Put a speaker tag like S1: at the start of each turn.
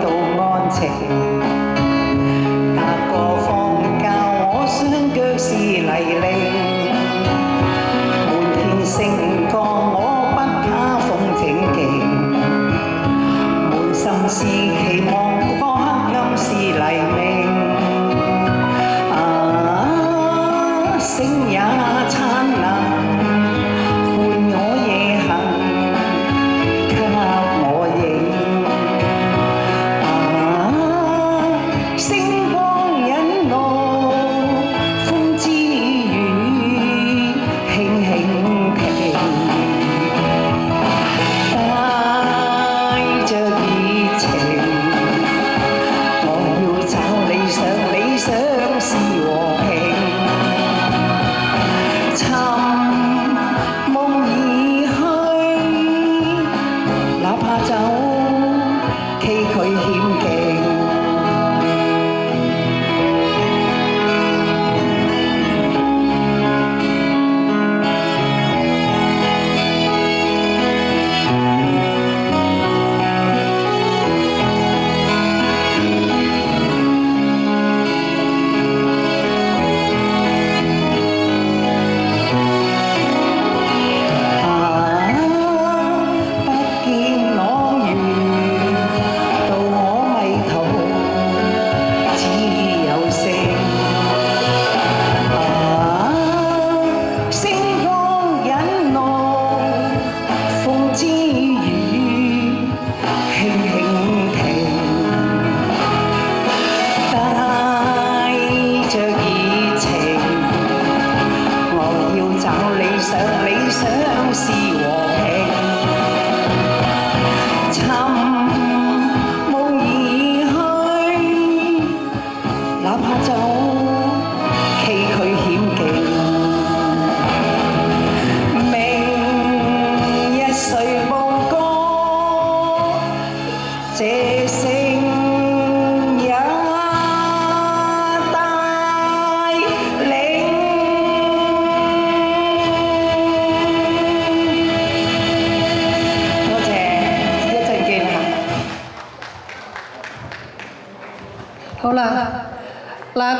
S1: 到安靜。踏過荒郊，我雙腳是泥濘。滿天星光，我不怕風景勁。滿心是期望，個黑暗是黎明。星也燦爛，伴我夜行，給我影。星光引路，風之雨輕輕停，帶着熱情。我要找理想，理想是和平。尋夢而去，哪怕走崎嶇險徑。理想是和平，尋夢而去，哪怕走崎嶇險徑。明日誰報歌？這聲也帶領。
S2: 好啦，嗱，